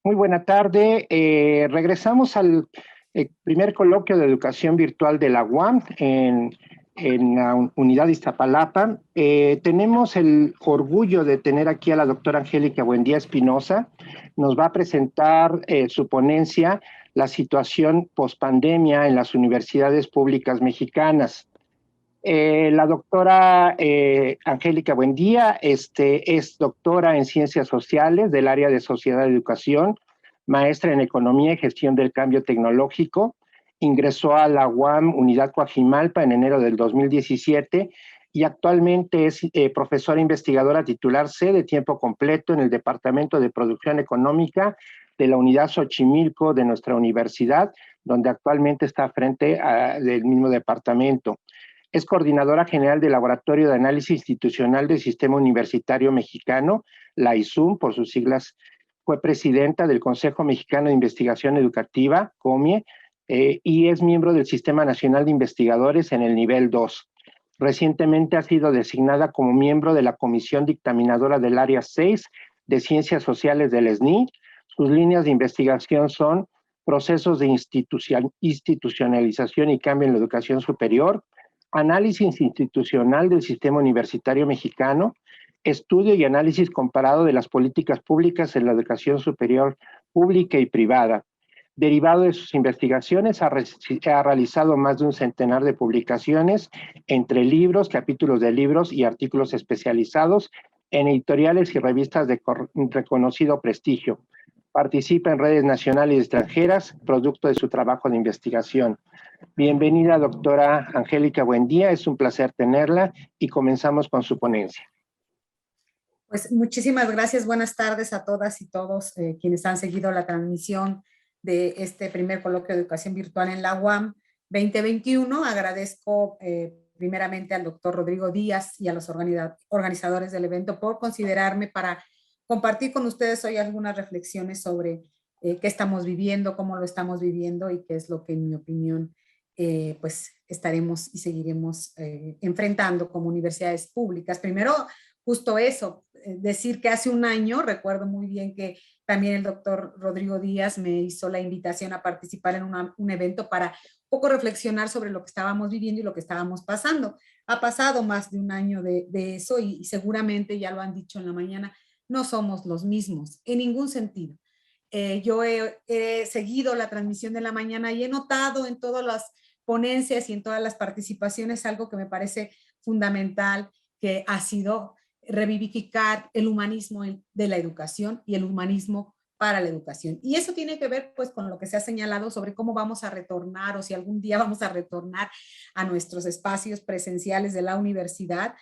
Muy buena tarde. Regresamos al primer coloquio de educación virtual de la UAM en la unidad de Iztapalapa. Tenemos el orgullo de tener aquí a la doctora Angélica Buendía Espinosa. Nos va a presentar su ponencia, la situación pospandemia en las universidades públicas mexicanas. La doctora Angélica Buendía es doctora en Ciencias Sociales del área de Sociedad y Educación, maestra en Economía y Gestión del Cambio Tecnológico. Ingresó a la UAM Unidad Coajimalpa en enero del 2017 y actualmente es profesora investigadora titular C de tiempo completo en el Departamento de Producción Económica de la Unidad Xochimilco de nuestra universidad, donde actualmente está frente del mismo departamento. Es coordinadora general del Laboratorio de Análisis Institucional del Sistema Universitario Mexicano, la ISUM, por sus siglas. Fue presidenta del Consejo Mexicano de Investigación Educativa, COMIE, y es miembro del Sistema Nacional de Investigadores en el nivel 2. Recientemente ha sido designada como miembro de la Comisión Dictaminadora del Área 6 de Ciencias Sociales del SNI. Sus líneas de investigación son procesos de institucionalización y cambio en la educación superior, análisis institucional del sistema universitario mexicano, estudio y análisis comparado de las políticas públicas en la educación superior pública y privada. Derivado de sus investigaciones, ha realizado más de un centenar de publicaciones entre libros, capítulos de libros y artículos especializados en editoriales y revistas de reconocido prestigio. Participa en redes nacionales y extranjeras, producto de su trabajo de investigación. Bienvenida, doctora Angélica Buendía, es un placer tenerla y comenzamos con su ponencia. Pues muchísimas gracias, buenas tardes a todas y todos quienes han seguido la transmisión de este primer coloquio de educación virtual en la UAM 2021. Agradezco primeramente al doctor Rodrigo Díaz y a los organizadores del evento por considerarme para compartir con ustedes hoy algunas reflexiones sobre qué estamos viviendo, cómo lo estamos viviendo y qué es lo que en mi opinión pues estaremos y seguiremos enfrentando como universidades públicas. Primero, justo eso, decir que hace un año, recuerdo muy bien que también el doctor Rodrigo Díaz me hizo la invitación a participar en un evento para un poco reflexionar sobre lo que estábamos viviendo y lo que estábamos pasando. Ha pasado más de un año de eso y seguramente ya lo han dicho en la mañana, no somos los mismos en ningún sentido. Yo he seguido la transmisión de la mañana y he notado en todas las ponencias y en todas las participaciones algo que me parece fundamental, que ha sido revivificar el humanismo de la educación y el humanismo para la educación. Y eso tiene que ver pues con lo que se ha señalado sobre cómo vamos a retornar o si algún día vamos a retornar a nuestros espacios presenciales de la universidad,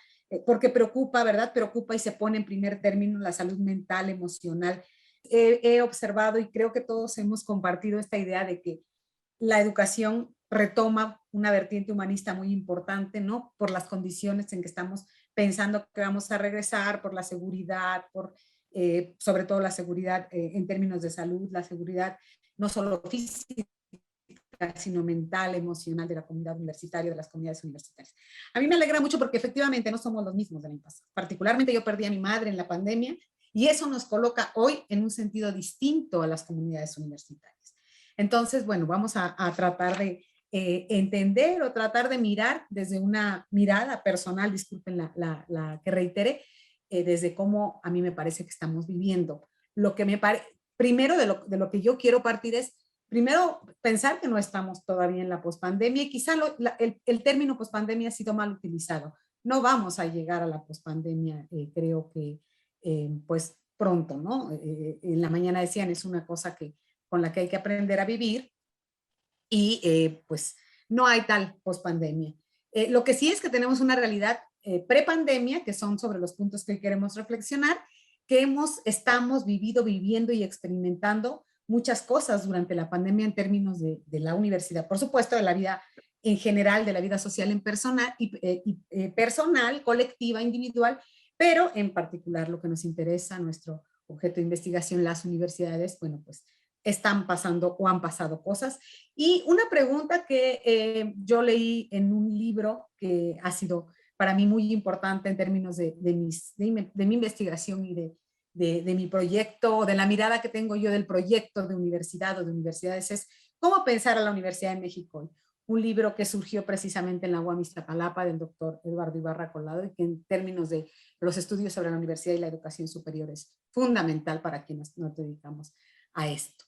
porque preocupa, ¿verdad? Preocupa y se pone en primer término la salud mental, emocional. He observado y creo que todos hemos compartido esta idea de que la educación retoma una vertiente humanista muy importante, ¿no? Por las condiciones en que estamos pensando que vamos a regresar, por la seguridad, sobre todo la seguridad en términos de salud, la seguridad no solo física, sino mental, emocional de la comunidad universitaria, de las comunidades universitarias. A mí me alegra mucho porque efectivamente no somos los mismos del año pasado. Particularmente yo perdí a mi madre en la pandemia y eso nos coloca hoy en un sentido distinto a las comunidades universitarias. Entonces, bueno, vamos a tratar de entender o tratar de mirar desde una mirada personal, disculpen la que reitere, desde cómo a mí me parece que estamos viviendo. Lo que me parece, primero de lo que yo quiero partir es, primero, pensar que no estamos todavía en la pospandemia y quizá el término pospandemia ha sido mal utilizado. No vamos a llegar a la pospandemia, creo que pues pronto, ¿no? En la mañana decían, es una cosa con la que hay que aprender a vivir y pues no hay tal pospandemia. Lo que sí es que tenemos una realidad prepandemia, que son sobre los puntos que hoy queremos reflexionar, que estamos viviendo y experimentando muchas cosas durante la pandemia en términos de la universidad, por supuesto, de la vida en general, de la vida social en personal, personal, colectiva, individual, pero en particular lo que nos interesa, nuestro objeto de investigación, las universidades, bueno, pues están pasando o han pasado cosas. Y una pregunta que yo leí en un libro que ha sido para mí muy importante en términos de mi investigación y de mi proyecto, de la mirada que tengo yo del proyecto de universidad o de universidades, es cómo pensar a la Universidad de México hoy. Un libro que surgió precisamente en la UAM Iztapalapa del doctor Eduardo Ibarra Colado, y que en términos de los estudios sobre la universidad y la educación superior es fundamental para quienes nos dedicamos a esto.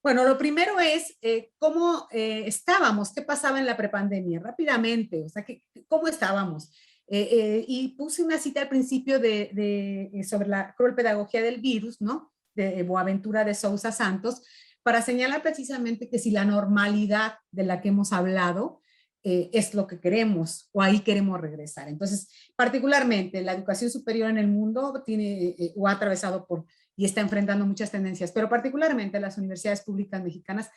Bueno, lo primero es cómo estábamos, qué pasaba en la prepandemia, rápidamente, o sea, cómo estábamos. Y puse una cita al principio sobre la cruel pedagogía del virus, ¿no? De Boaventura de Sousa Santos, para señalar precisamente que si la normalidad de la que hemos hablado es lo que queremos o ahí queremos regresar. Entonces, particularmente la educación superior en el mundo tiene o ha atravesado por y está enfrentando muchas tendencias, pero particularmente las universidades públicas mexicanas.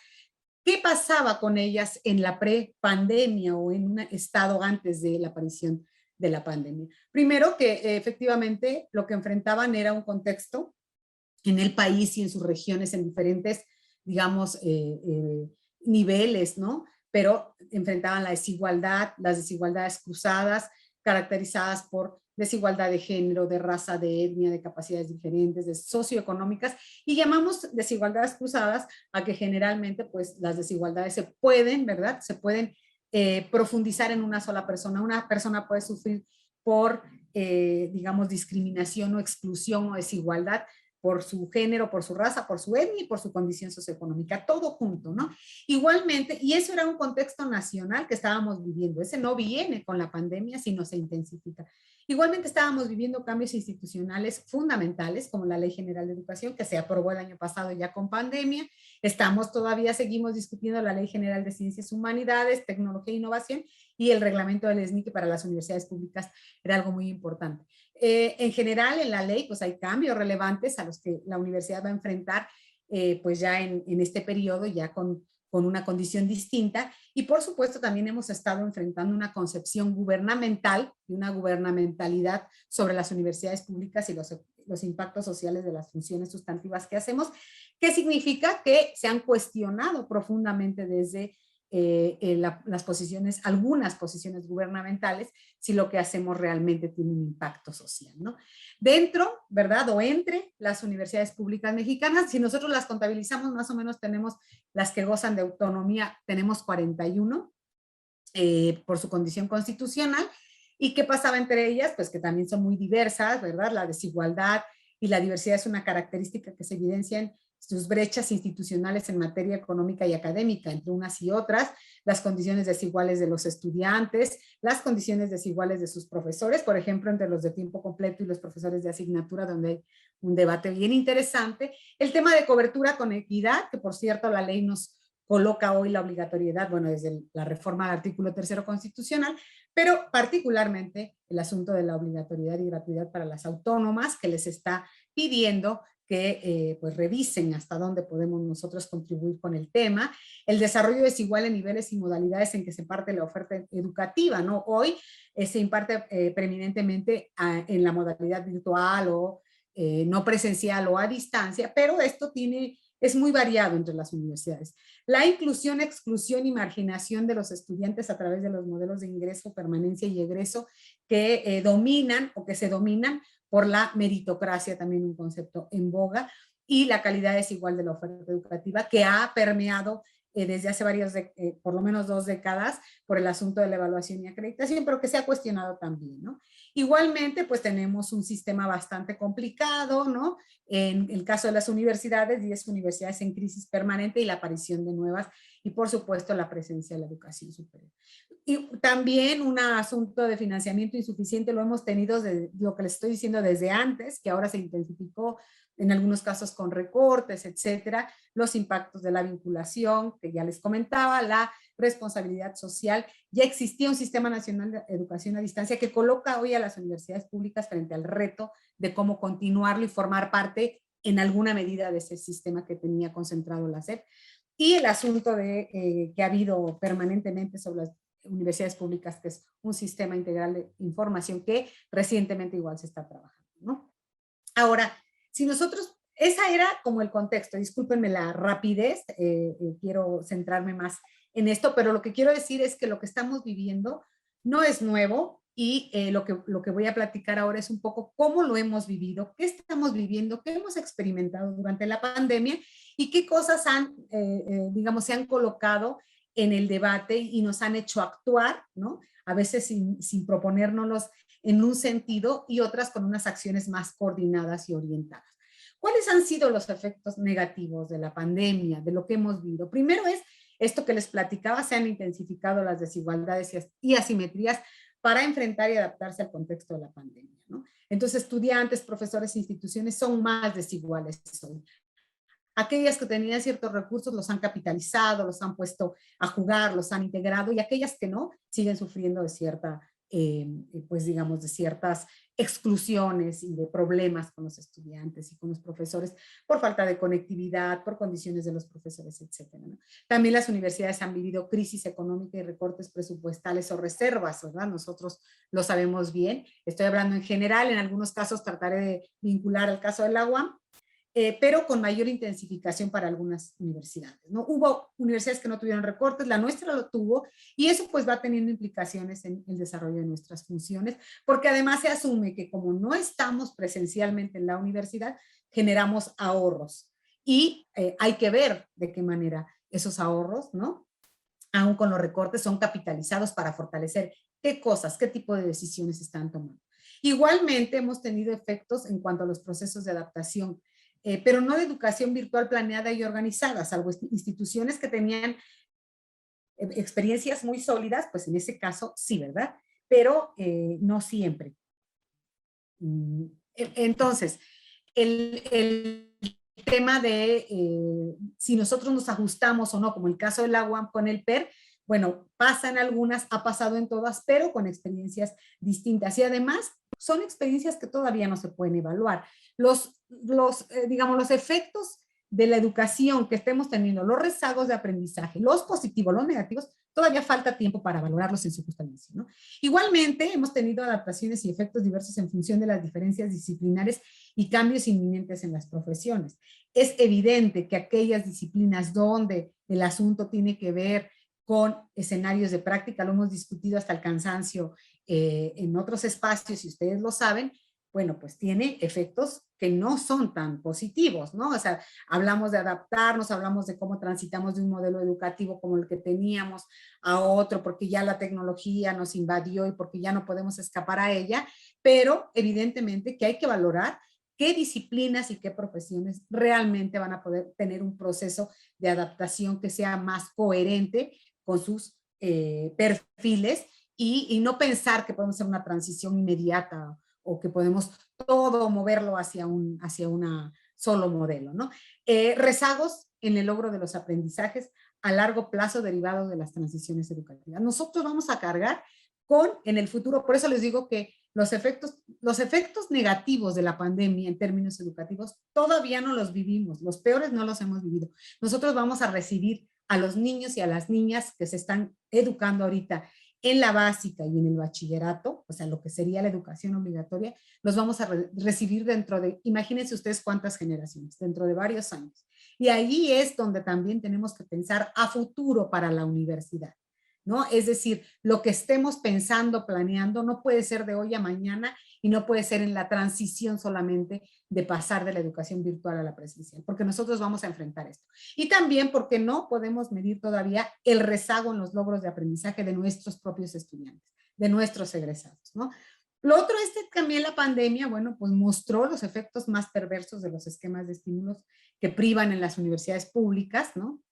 ¿Qué pasaba con ellas en la pre-pandemia o en un estado antes de la aparición de la pandemia? Primero, que efectivamente lo que enfrentaban era un contexto en el país y en sus regiones en diferentes, digamos, niveles, ¿no? Pero enfrentaban la desigualdad, las desigualdades cruzadas, caracterizadas por desigualdad de género, de raza, de etnia, de capacidades diferentes, de socioeconómicas, y llamamos desigualdades cruzadas a que generalmente pues las desigualdades se pueden, ¿verdad? Se pueden profundizar en una sola persona. Una persona puede sufrir por, digamos, discriminación o exclusión o desigualdad por su género, por su raza, por su etnia y por su condición socioeconómica, todo junto, ¿no? Igualmente, y eso era un contexto nacional que estábamos viviendo, ese no viene con la pandemia, sino se intensifica. Igualmente estábamos viviendo cambios institucionales fundamentales, como la Ley General de Educación, que se aprobó el año pasado ya con pandemia. Seguimos discutiendo la Ley General de Ciencias Humanidades, Tecnología e Innovación, y el reglamento del SNI, que para las universidades públicas era algo muy importante. En general, en la ley, pues hay cambios relevantes a los que la universidad va a enfrentar, pues ya en este periodo, ya con una condición distinta. Y por supuesto también hemos estado enfrentando una concepción gubernamental y una gubernamentalidad sobre las universidades públicas y los impactos sociales de las funciones sustantivas que hacemos, que significa que se han cuestionado profundamente desde las posiciones, algunas posiciones gubernamentales, si lo que hacemos realmente tiene un impacto social, ¿no? Dentro, ¿verdad? O entre las universidades públicas mexicanas, si nosotros las contabilizamos, más o menos tenemos las que gozan de autonomía, tenemos 41 por su condición constitucional. ¿Y qué pasaba entre ellas? Pues que también son muy diversas, ¿verdad? La desigualdad y la diversidad es una característica que se evidencia en sus brechas institucionales en materia económica y académica entre unas y otras, las condiciones desiguales de los estudiantes, las condiciones desiguales de sus profesores, por ejemplo, entre los de tiempo completo y los profesores de asignatura, donde hay un debate bien interesante. El tema de cobertura con equidad, que por cierto la ley nos coloca hoy la obligatoriedad, bueno, desde la reforma del artículo 3º constitucional, pero particularmente el asunto de la obligatoriedad y gratuidad para las autónomas, que les está pidiendo que pues revisen hasta dónde podemos nosotros contribuir con el tema, el desarrollo desigual en niveles y modalidades en que se parte la oferta educativa, ¿no? Hoy se imparte preeminentemente en la modalidad virtual o no presencial o a distancia, pero esto es muy variado entre las universidades. La inclusión, exclusión y marginación de los estudiantes a través de los modelos de ingreso, permanencia y egreso que dominan o que se dominan por la meritocracia, también un concepto en boga, y la calidad desigual de la oferta educativa que ha permeado desde hace por lo menos 2 décadas por el asunto de la evaluación y acreditación, pero que se ha cuestionado también, ¿no? Igualmente, pues tenemos un sistema bastante complicado, ¿no? En el caso de las universidades, 10 universidades en crisis permanente y la aparición de nuevas, y por supuesto la presencia de la educación superior. Y también un asunto de financiamiento insuficiente lo hemos tenido, lo que les estoy diciendo desde antes, que ahora se intensificó en algunos casos con recortes, etcétera, los impactos de la vinculación, que ya les comentaba, la responsabilidad social. Ya existía un sistema nacional de educación a distancia que coloca hoy a las universidades públicas frente al reto de cómo continuarlo y formar parte en alguna medida de ese sistema que tenía concentrado la SEP. Y el asunto que ha habido permanentemente sobre las universidades públicas, que es un sistema integral de información que recientemente igual se está trabajando, ¿no? Ahora, si nosotros, esa era como el contexto, discúlpenme la rapidez, quiero centrarme más en esto, pero lo que quiero decir es que lo que estamos viviendo no es nuevo, y lo que voy a platicar ahora es un poco cómo lo hemos vivido, qué estamos viviendo, qué hemos experimentado durante la pandemia y qué cosas digamos, se han colocado en el debate y nos han hecho actuar, ¿no? A veces sin proponérnoslos en un sentido y otras con unas acciones más coordinadas y orientadas. ¿Cuáles han sido los efectos negativos de la pandemia, de lo que hemos vivido? Primero es esto que les platicaba, se han intensificado las desigualdades y asimetrías para enfrentar y adaptarse al contexto de la pandemia, ¿no? Entonces, estudiantes, profesores, instituciones son más desiguales hoy. Aquellas que tenían ciertos recursos los han capitalizado, los han puesto a jugar, los han integrado, y aquellas que no siguen sufriendo de cierta, pues digamos, de ciertas exclusiones y de problemas con los estudiantes y con los profesores por falta de conectividad, por condiciones de los profesores, etcétera, ¿no? También las universidades han vivido crisis económica y recortes presupuestales o reservas, ¿verdad? Nosotros lo sabemos bien. Estoy hablando en general, en algunos casos trataré de vincular el caso de la UAM, pero con mayor intensificación para algunas universidades, ¿no? Hubo universidades que no tuvieron recortes, la nuestra lo tuvo, y eso pues va teniendo implicaciones en el desarrollo de nuestras funciones, porque además se asume que como no estamos presencialmente en la universidad, generamos ahorros, y hay que ver de qué manera esos ahorros, ¿no? Aún con los recortes, son capitalizados para fortalecer qué cosas, qué tipo de decisiones están tomando. Igualmente hemos tenido efectos en cuanto a los procesos de adaptación, pero no de educación virtual planeada y organizada, salvo instituciones que tenían experiencias muy sólidas, pues en ese caso sí, ¿verdad? Pero no siempre. Entonces, el tema de si nosotros nos ajustamos o no, como el caso del agua con el PER, bueno, pasa en algunas, ha pasado en todas, pero con experiencias distintas. Y además, son experiencias que todavía no se pueden evaluar. Digamos, los efectos de la educación que estemos teniendo, los rezagos de aprendizaje, los positivos, los negativos, todavía falta tiempo para valorarlos en su justa dimensión, ¿no? Igualmente, hemos tenido adaptaciones y efectos diversos en función de las diferencias disciplinares y cambios inminentes en las profesiones. Es evidente que aquellas disciplinas donde el asunto tiene que ver con escenarios de práctica, lo hemos discutido hasta el cansancio en otros espacios, y ustedes lo saben, bueno, pues tiene efectos que no son tan positivos, ¿no? O sea, hablamos de adaptarnos, hablamos de cómo transitamos de un modelo educativo como el que teníamos a otro, porque ya la tecnología nos invadió y porque ya no podemos escapar a ella, pero evidentemente que hay que valorar qué disciplinas y qué profesiones realmente van a poder tener un proceso de adaptación que sea más coherente con sus perfiles, y no pensar que podemos hacer una transición inmediata o que podemos todo moverlo hacia un solo modelo, ¿no? Rezagos en el logro de los aprendizajes a largo plazo derivados de las transiciones educativas. Nosotros vamos a cargar en el futuro, por eso les digo que los efectos negativos de la pandemia en términos educativos todavía no los vivimos, los peores no los hemos vivido. Nosotros vamos a recibir a los niños y a las niñas que se están educando ahorita en la básica y en el bachillerato, o sea, lo que sería la educación obligatoria, los vamos a recibir dentro de, imagínense ustedes cuántas generaciones, dentro de varios años. Y ahí es donde también tenemos que pensar a futuro para la universidad, ¿no? Es decir, lo que estemos pensando, planeando, no puede ser de hoy a mañana y no puede ser en la transición solamente de pasar de la educación virtual a la presencial, porque nosotros vamos a enfrentar esto. Y también porque no podemos medir todavía el rezago en los logros de aprendizaje de nuestros propios estudiantes, de nuestros egresados, ¿no? Lo otro es que también la pandemia, bueno, pues mostró los efectos más perversos de los esquemas de estímulos que privan en las universidades públicas, ¿no?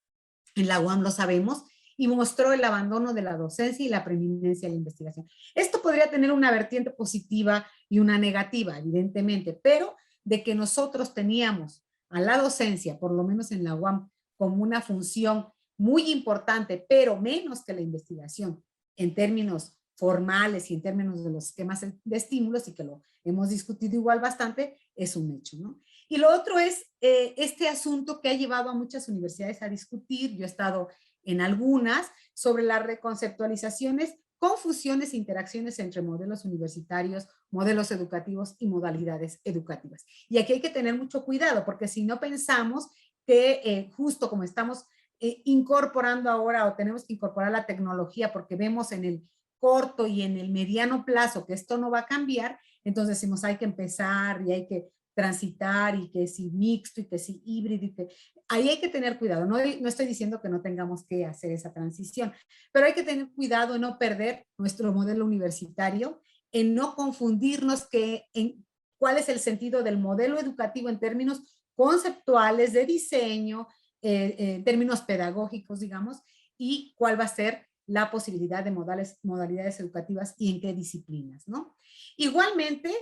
En la UAM lo sabemos, y mostró el abandono de la docencia y la preeminencia de la investigación. Esto podría tener una vertiente positiva y una negativa, evidentemente, pero de que nosotros teníamos a la docencia, por lo menos en la UAM, como una función muy importante, pero menos que la investigación en términos formales y en términos de los esquemas de estímulos, y que lo hemos discutido igual bastante, es un hecho, ¿no? Y lo otro es este asunto que ha llevado a muchas universidades a discutir, yo he estado en algunas, sobre las reconceptualizaciones, confusiones e interacciones entre modelos universitarios, modelos educativos y modalidades educativas. Y aquí hay que tener mucho cuidado, porque si no pensamos que justo como estamos incorporando ahora, o tenemos que incorporar la tecnología, porque vemos en el corto y en el mediano plazo que esto no va a cambiar, entonces decimos hay que empezar y hay que transitar y que si mixto y que si híbrido y que ahí hay que tener cuidado. No, no estoy diciendo que no tengamos que hacer esa transición, pero hay que tener cuidado en no perder nuestro modelo universitario, en no confundirnos en cuál es el sentido del modelo educativo en términos conceptuales de diseño, en términos pedagógicos, digamos, y cuál va a ser la posibilidad de modalidades educativas y en qué disciplinas, ¿no? Igualmente,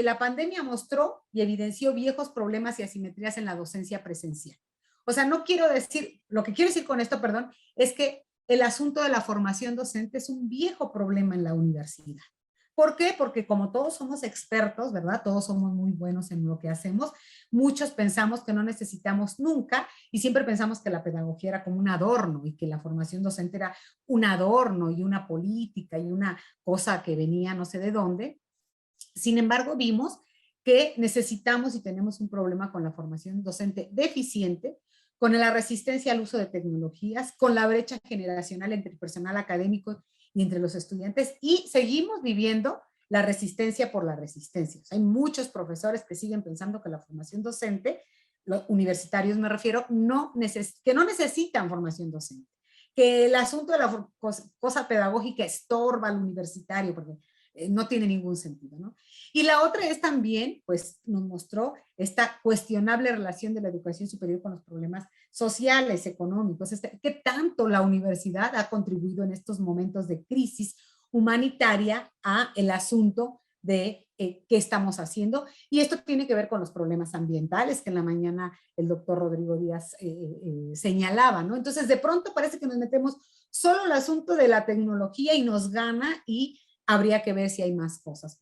la pandemia mostró y evidenció viejos problemas y asimetrías en la docencia presencial. O sea, no quiero decir, lo que quiero decir con esto, perdón, es que el asunto de la formación docente es un viejo problema en la universidad. ¿Por qué? Porque como todos somos expertos, ¿verdad? Todos somos muy buenos en lo que hacemos. Muchos pensamos que no necesitamos nunca y siempre pensamos que la pedagogía era como un adorno y que la formación docente era un adorno y una política y una cosa que venía no sé de dónde. Sin embargo, vimos que necesitamos y tenemos un problema con la formación docente deficiente, con la resistencia al uso de tecnologías, con la brecha generacional entre el personal académico y entre los estudiantes, y seguimos viviendo la resistencia por la resistencia. O sea, hay muchos profesores que siguen pensando que la formación docente, los universitarios me refiero, que no necesitan formación docente, que el asunto de la cosa pedagógica estorba al universitario, porque no tiene ningún sentido, ¿no? Y la otra es también, pues nos mostró esta cuestionable relación de la educación superior con los problemas sociales, económicos, qué tanto la universidad ha contribuido en estos momentos de crisis humanitaria a el asunto de qué estamos haciendo. Y esto tiene que ver con los problemas ambientales que en la mañana el doctor Rodrigo Díaz señalaba, ¿no? Entonces, de pronto parece que nos metemos solo el asunto de la tecnología y nos gana y habría que ver si hay más cosas.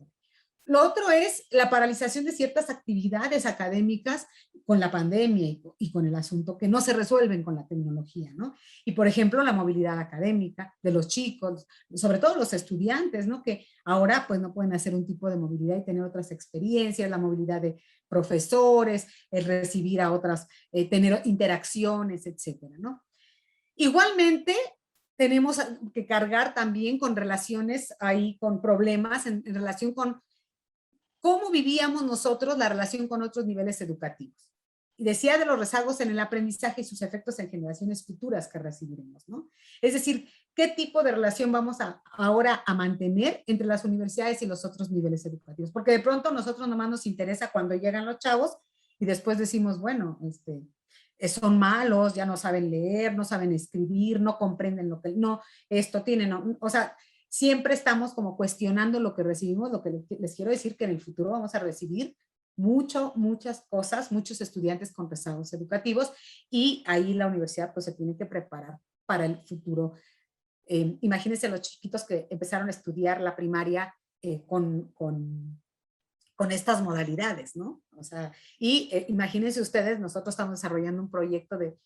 Lo otro es la paralización de ciertas actividades académicas con la pandemia y con el asunto que no se resuelven con la tecnología, ¿no? Y por ejemplo, la movilidad académica de los chicos, sobre todo los estudiantes, ¿no? Que ahora pues no pueden hacer un tipo de movilidad y tener otras experiencias, la movilidad de profesores, el recibir a otras, tener interacciones, etcétera, ¿no? Igualmente, tenemos que cargar también con relaciones ahí, con problemas en relación con cómo vivíamos nosotros la relación con otros niveles educativos. Y decía de los rezagos en el aprendizaje y sus efectos en generaciones futuras que recibiremos, ¿no? Es decir, ¿qué tipo de relación vamos ahora a mantener entre las universidades y los otros niveles educativos? Porque de pronto nosotros nomás nos interesa cuando llegan los chavos y después decimos, bueno, son malos, ya no saben leer, no saben escribir, no comprenden lo que, no, esto tienen, no, o sea, siempre estamos como cuestionando lo que recibimos, lo que les quiero decir que en el futuro vamos a recibir muchas cosas, muchos estudiantes con rezagos educativos y ahí la universidad pues se tiene que preparar para el futuro. Imagínense los chiquitos que empezaron a estudiar la primaria con estas modalidades, ¿no? O sea, y imagínense ustedes, nosotros estamos desarrollando un proyecto de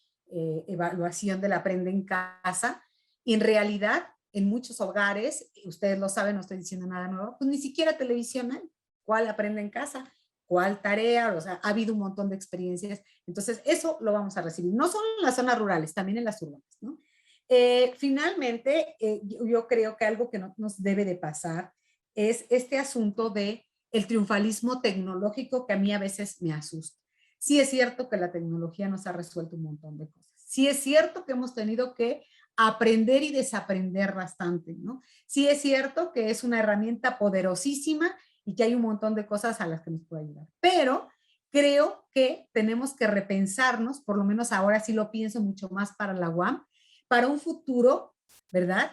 evaluación del aprende en casa y en realidad en muchos hogares, ustedes lo saben, no estoy diciendo nada nuevo, pues ni siquiera televisión hay. ¿Cuál aprende en casa? ¿Cuál tarea? O sea, ha habido un montón de experiencias. Entonces, eso lo vamos a recibir, no solo en las zonas rurales, también en las urbanas, ¿no? Finalmente, yo creo que algo que no nos debe de pasar es este asunto de el triunfalismo tecnológico que a mí a veces me asusta. Sí es cierto que la tecnología nos ha resuelto un montón de cosas. Sí es cierto que hemos tenido que aprender y desaprender bastante, ¿no? Sí es cierto que es una herramienta poderosísima y que hay un montón de cosas a las que nos puede ayudar. Pero creo que tenemos que repensarnos, por lo menos ahora sí lo pienso mucho más para la UAM, para un futuro, ¿verdad?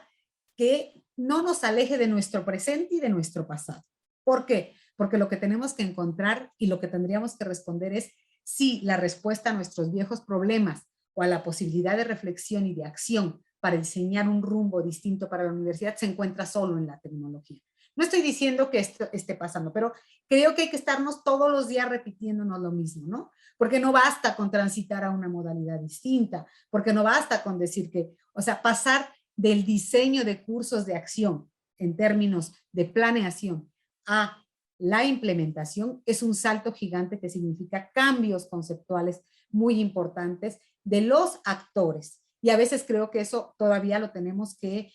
Que no nos aleje de nuestro presente y de nuestro pasado. ¿Por qué? Porque lo que tenemos que encontrar y lo que tendríamos que responder es si la respuesta a nuestros viejos problemas o a la posibilidad de reflexión y de acción para diseñar un rumbo distinto para la universidad se encuentra solo en la tecnología. No estoy diciendo que esto esté pasando, pero creo que hay que estarnos todos los días repitiéndonos lo mismo, ¿no? Porque no basta con transitar a una modalidad distinta, porque no basta con decir que, o sea, pasar del diseño de cursos de acción en términos de planeación a la implementación es un salto gigante que significa cambios conceptuales muy importantes de los actores. Y a veces creo que eso todavía lo tenemos que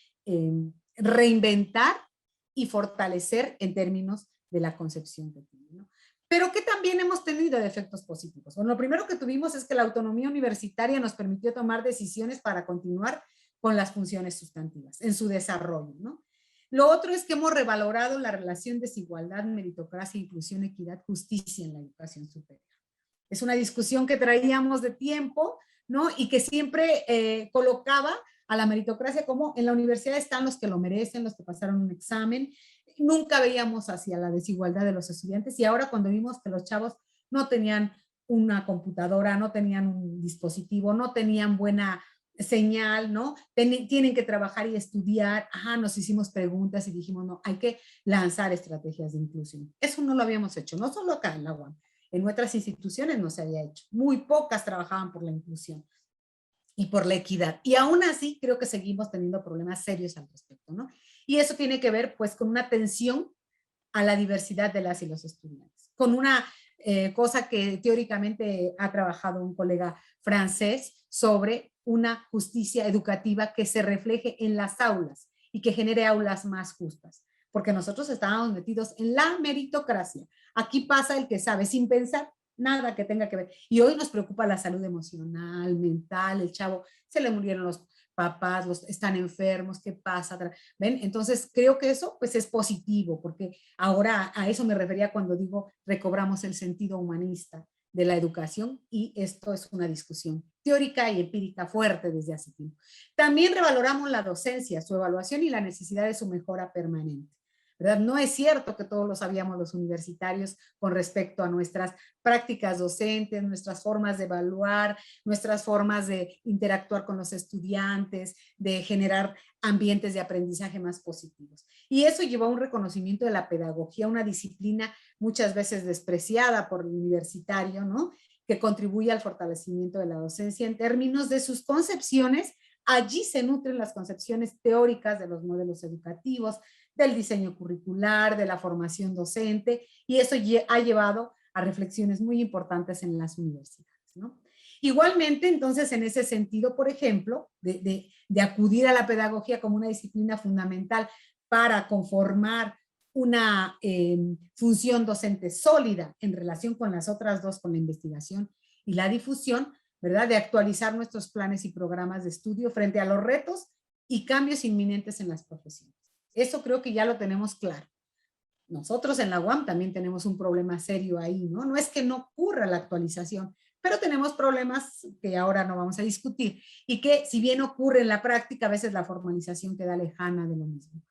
reinventar y fortalecer en términos de la concepción que tiene, ¿no? Pero que también hemos tenido efectos positivos. Bueno, lo primero que tuvimos es que la autonomía universitaria nos permitió tomar decisiones para continuar con las funciones sustantivas en su desarrollo, ¿no? Lo otro es que hemos revalorado la relación desigualdad, meritocracia, inclusión, equidad, justicia en la educación superior. Es una discusión que traíamos de tiempo, ¿no? Y que siempre colocaba a la meritocracia como en la universidad están los que lo merecen, los que pasaron un examen. Nunca veíamos hacia la desigualdad de los estudiantes y ahora cuando vimos que los chavos no tenían una computadora, no tenían un dispositivo, no tenían buena señal, ¿no? Tienen que trabajar y estudiar. Ajá, nos hicimos preguntas y dijimos, no, hay que lanzar estrategias de inclusión. Eso no lo habíamos hecho, no solo acá en la UAM. En otras instituciones no se había hecho. Muy pocas trabajaban por la inclusión y por la equidad. Y aún así creo que seguimos teniendo problemas serios al respecto, ¿no? Y eso tiene que ver pues con una atención a la diversidad de las y los estudiantes, con una cosa que teóricamente ha trabajado un colega francés sobre una justicia educativa que se refleje en las aulas y que genere aulas más justas, porque nosotros estábamos metidos en la meritocracia. Aquí pasa el que sabe sin pensar nada que tenga que ver. Y hoy nos preocupa la salud emocional, mental, el chavo, se le murieron los papás, están enfermos, ¿qué pasa? ¿Ven? Entonces creo que eso pues es positivo, porque ahora a eso me refería cuando digo recobramos el sentido humanista de la educación y esto es una discusión teórica y empírica fuerte desde hace tiempo. También revaloramos la docencia, su evaluación y la necesidad de su mejora permanente. ¿Verdad? No es cierto que todos lo sabíamos los universitarios con respecto a nuestras prácticas docentes, nuestras formas de evaluar, nuestras formas de interactuar con los estudiantes, de generar ambientes de aprendizaje más positivos. Y eso llevó a un reconocimiento de la pedagogía, una disciplina muchas veces despreciada por el universitario, ¿no? Que contribuye al fortalecimiento de la docencia en términos de sus concepciones. Allí se nutren las concepciones teóricas de los modelos educativos, del diseño curricular, de la formación docente, y eso ha llevado a reflexiones muy importantes en las universidades, ¿no? Igualmente, entonces, en ese sentido, por ejemplo, de acudir a la pedagogía como una disciplina fundamental para conformar una función docente sólida en relación con las otras dos, con la investigación y la difusión, ¿verdad? De actualizar nuestros planes y programas de estudio frente a los retos y cambios inminentes en las profesiones. Eso creo que ya lo tenemos claro. Nosotros en la UAM también tenemos un problema serio ahí, ¿no? No es que no ocurra la actualización, pero tenemos problemas que ahora no vamos a discutir y que si bien ocurre en la práctica, a veces la formalización queda lejana de lo mismo.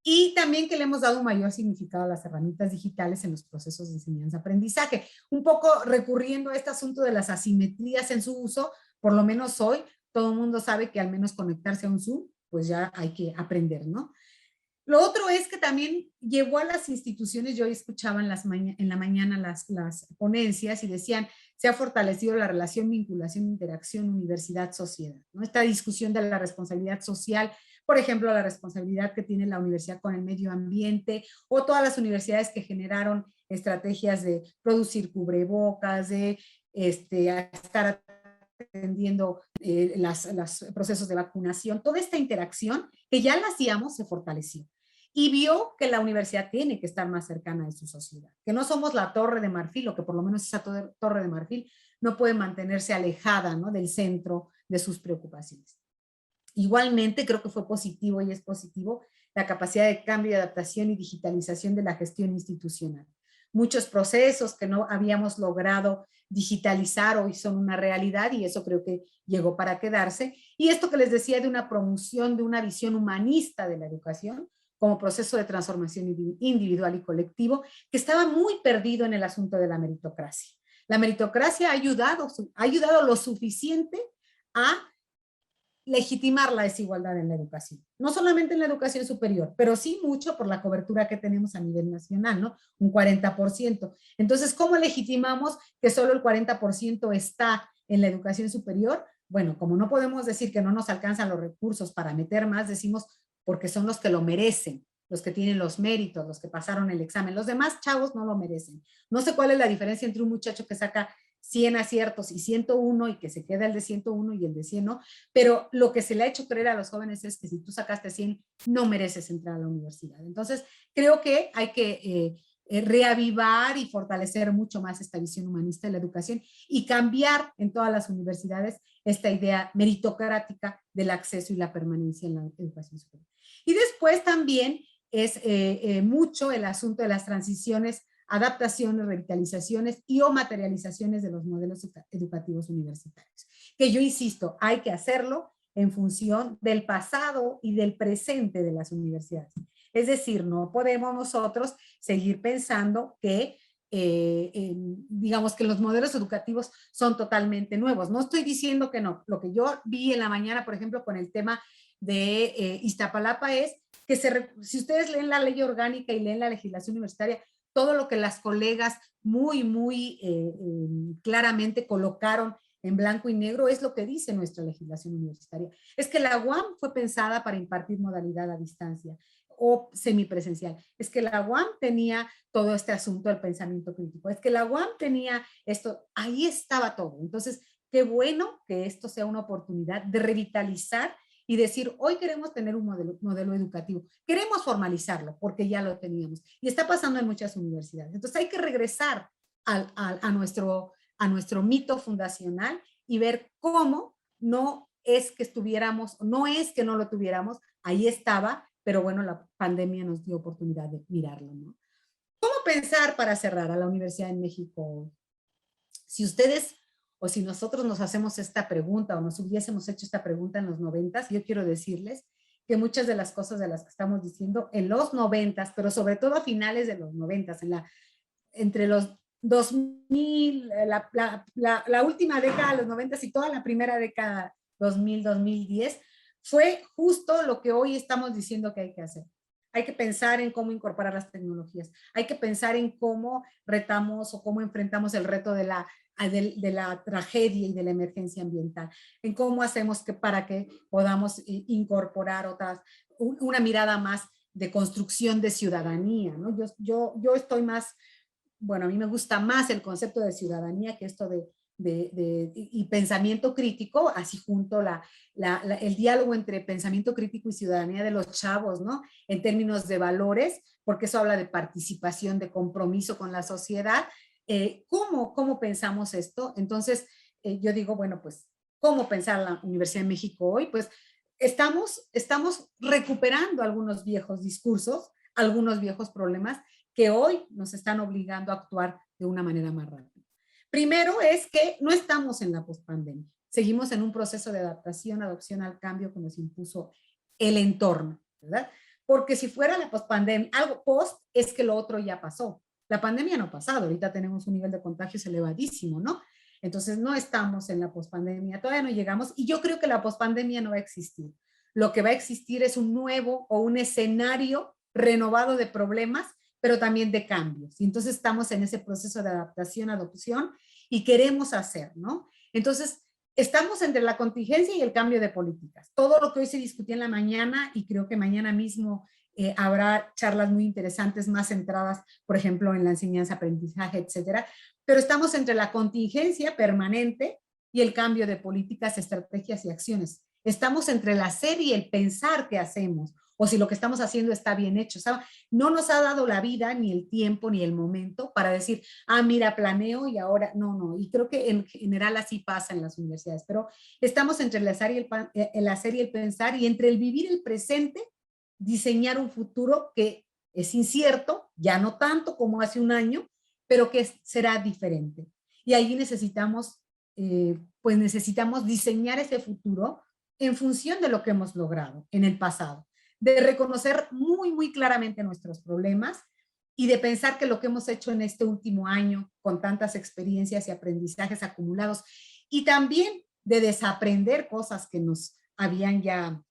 Y también que le hemos dado un mayor significado a las herramientas digitales en los procesos de enseñanza-aprendizaje. Un poco recurriendo a este asunto de las asimetrías en su uso, por lo menos hoy todo el mundo sabe que al menos conectarse a un Zoom, pues ya hay que aprender, ¿no? Lo otro es que también llevó a las instituciones, yo escuchaba en la mañana las ponencias y decían, se ha fortalecido la relación, vinculación, interacción, universidad-sociedad, ¿no? Esta discusión de la responsabilidad social, por ejemplo, la responsabilidad que tiene la universidad con el medio ambiente o todas las universidades que generaron estrategias de producir cubrebocas, estar atendiendo los procesos de vacunación, toda esta interacción que ya la hacíamos se fortaleció. Y vio que la universidad tiene que estar más cercana a su sociedad, que no somos la Torre de Marfil, o que por lo menos esa Torre de Marfil no puede mantenerse alejada, ¿no?, del centro de sus preocupaciones. Igualmente, creo que fue positivo y es positivo la capacidad de cambio, adaptación y digitalización de la gestión institucional. Muchos procesos que no habíamos logrado digitalizar hoy son una realidad y eso creo que llegó para quedarse. Y esto que les decía de una promoción, de una visión humanista de la educación, como proceso de transformación individual y colectivo, que estaba muy perdido en el asunto de la meritocracia. La meritocracia ha ayudado lo suficiente a legitimar la desigualdad en la educación. No solamente en la educación superior, pero sí mucho por la cobertura que tenemos a nivel nacional, ¿no? Un 40%. Entonces, ¿cómo legitimamos que solo el 40% está en la educación superior? Bueno, como no podemos decir que no nos alcanzan los recursos para meter más, decimos porque son los que lo merecen, los que tienen los méritos, los que pasaron el examen. Los demás chavos no lo merecen. No sé cuál es la diferencia entre un muchacho que saca 100 aciertos y 101 y que se queda el de 101 y el de 100 no, pero lo que se le ha hecho creer a los jóvenes es que si tú sacaste 100 no mereces entrar a la universidad. Entonces, creo que hay que reavivar y fortalecer mucho más esta visión humanista de la educación y cambiar en todas las universidades esta idea meritocrática del acceso y la permanencia en la educación superior. Y después también es mucho el asunto de las transiciones, adaptaciones, revitalizaciones y o materializaciones de los modelos educativos universitarios. Que yo insisto, hay que hacerlo en función del pasado y del presente de las universidades. Es decir, no podemos nosotros seguir pensando que digamos que los modelos educativos son totalmente nuevos. No estoy diciendo que no. Lo que yo vi en la mañana, por ejemplo, con el tema de Iztapalapa es que si ustedes leen la ley orgánica y leen la legislación universitaria, todo lo que las colegas muy claramente colocaron en blanco y negro es lo que dice nuestra legislación universitaria. Es que la UAM fue pensada para impartir modalidad a distancia o semipresencial. Es que la UAM tenía todo este asunto del pensamiento crítico. Es que la UAM tenía esto, ahí estaba todo. Entonces, qué bueno que esto sea una oportunidad de revitalizar y decir, hoy queremos tener un modelo educativo, queremos formalizarlo porque ya lo teníamos. Y está pasando en muchas universidades. Entonces hay que regresar a nuestro mito fundacional y ver cómo no es que estuviéramos, no es que no lo tuviéramos, ahí estaba, pero bueno, la pandemia nos dio oportunidad de mirarlo, ¿no? ¿Cómo pensar para cerrar a la Universidad de México? Si ustedes o si nosotros nos hacemos esta pregunta o nos hubiésemos hecho esta pregunta en los 90s, yo quiero decirles que muchas de las cosas de las que estamos diciendo en los 90s, pero sobre todo a finales de los 90s, entre los 2000, la última década de los 90s y toda la primera década 2000, 2010, fue justo lo que hoy estamos diciendo que hay que hacer. Hay que pensar en cómo incorporar las tecnologías. Hay que pensar en cómo retamos o cómo enfrentamos el reto de la tragedia y de la emergencia ambiental. En cómo hacemos para que podamos incorporar una mirada más de construcción de ciudadanía, ¿no? Yo estoy más, bueno, a mí me gusta más el concepto de ciudadanía que esto y pensamiento crítico, así junto el diálogo entre pensamiento crítico y ciudadanía de los chavos, ¿no? En términos de valores, porque eso habla de participación, de compromiso con la sociedad. ¿Cómo pensamos esto? Entonces, yo digo, bueno, pues, ¿cómo pensar la Universidad de México hoy? Pues estamos recuperando algunos viejos discursos, algunos viejos problemas que hoy nos están obligando a actuar de una manera más rápida. Primero es que no estamos en la pospandemia. Seguimos en un proceso de adaptación, adopción al cambio que nos impuso el entorno, ¿verdad? Porque si fuera la pospandemia, algo post es que lo otro ya pasó. La pandemia no ha pasado, ahorita tenemos un nivel de contagios elevadísimo, ¿no? Entonces no estamos en la pospandemia, todavía no llegamos y yo creo que la pospandemia no va a existir. Lo que va a existir es un nuevo o un escenario renovado de problemas pero también de cambios. Y entonces estamos en ese proceso de adaptación, adopción, y queremos hacer, ¿no? Entonces, estamos entre la contingencia y el cambio de políticas. Todo lo que hoy se discutió en la mañana, y creo que mañana mismo habrá charlas muy interesantes, más centradas, por ejemplo, en la enseñanza, aprendizaje, etcétera. Pero estamos entre la contingencia permanente y el cambio de políticas, estrategias y acciones. Estamos entre el hacer y el pensar qué hacemos, o si lo que estamos haciendo está bien hecho. ¿Sabe? No nos ha dado la vida, ni el tiempo, ni el momento para decir, mira, planeo y ahora, no. Y creo que en general así pasa en las universidades, pero estamos entre el hacer y el pensar y entre el vivir el presente, diseñar un futuro que es incierto, ya no tanto como hace un año, pero que será diferente. Y ahí necesitamos diseñar ese futuro en función de lo que hemos logrado en el pasado, de reconocer muy claramente nuestros problemas y de pensar que lo que hemos hecho en este último año con tantas experiencias y aprendizajes acumulados y también de desaprender cosas que nos habían ya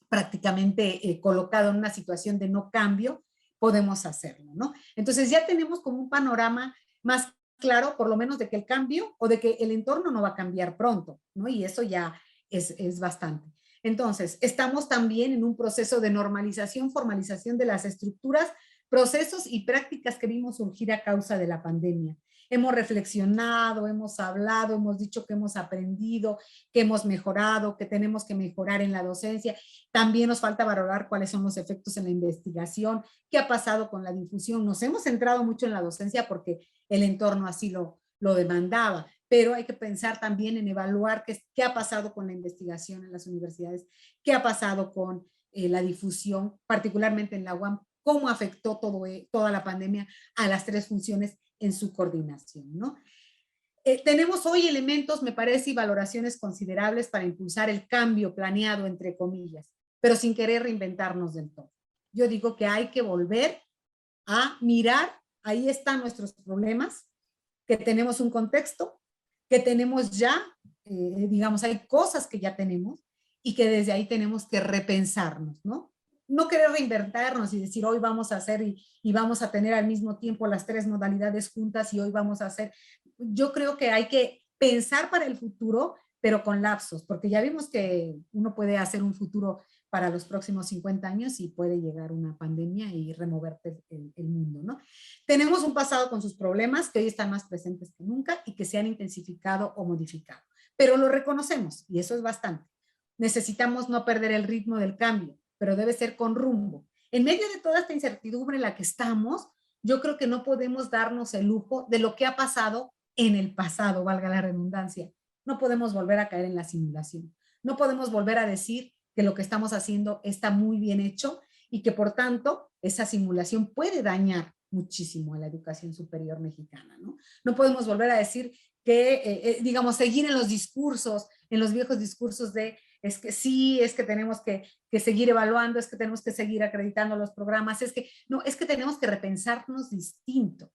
prácticamente colocado en una situación de no cambio, podemos hacerlo, ¿no? Entonces ya tenemos como un panorama más claro, por lo menos de que el cambio o de que el entorno no va a cambiar pronto, ¿no? Y eso ya es bastante. Entonces, estamos también en un proceso de normalización, formalización de las estructuras, procesos y prácticas que vimos surgir a causa de la pandemia. hemos reflexionado, hemos hablado, hemos dicho que hemos aprendido, que hemos mejorado, que tenemos que mejorar en la docencia. También nos falta valorar cuáles son los efectos en la investigación, qué ha pasado con la difusión. Nos hemos centrado mucho en la docencia porque el entorno así lo demandaba, pero hay que pensar también en evaluar qué ha pasado con la investigación en las universidades, qué ha pasado con la difusión, particularmente en la UAM, cómo afectó toda la pandemia a las tres funciones en su coordinación, ¿no? Tenemos hoy elementos, me parece, y valoraciones considerables para impulsar el cambio planeado, entre comillas, pero sin querer reinventarnos del todo. Yo digo que hay que volver a mirar, ahí están nuestros problemas, que tenemos un contexto, que tenemos ya, digamos, hay cosas que ya tenemos y que desde ahí tenemos que repensarnos, ¿no? No querer reinventarnos y decir hoy vamos a hacer y vamos a tener al mismo tiempo las tres modalidades juntas y hoy vamos a hacer. Yo creo que hay que pensar para el futuro, pero con lapsos, porque ya vimos que uno puede hacer un futuro para los próximos 50 años y puede llegar una pandemia y removerte el mundo, ¿no? Tenemos un pasado con sus problemas que hoy están más presentes que nunca y que se han intensificado o modificado, pero lo reconocemos y eso es bastante. Necesitamos no perder el ritmo del cambio, pero debe ser con rumbo. En medio de toda esta incertidumbre en la que estamos, yo creo que no podemos darnos el lujo de lo que ha pasado en el pasado, valga la redundancia. No podemos volver a caer en la simulación. No podemos volver a decir que lo que estamos haciendo está muy bien hecho y que por tanto esa simulación puede dañar muchísimo a la educación superior mexicana, ¿no? No podemos volver a decir que, digamos, seguir en los discursos, en los viejos discursos de es que sí, es que tenemos que seguir evaluando, es que tenemos que seguir acreditando los programas, es que no, es que tenemos que repensarnos distinto,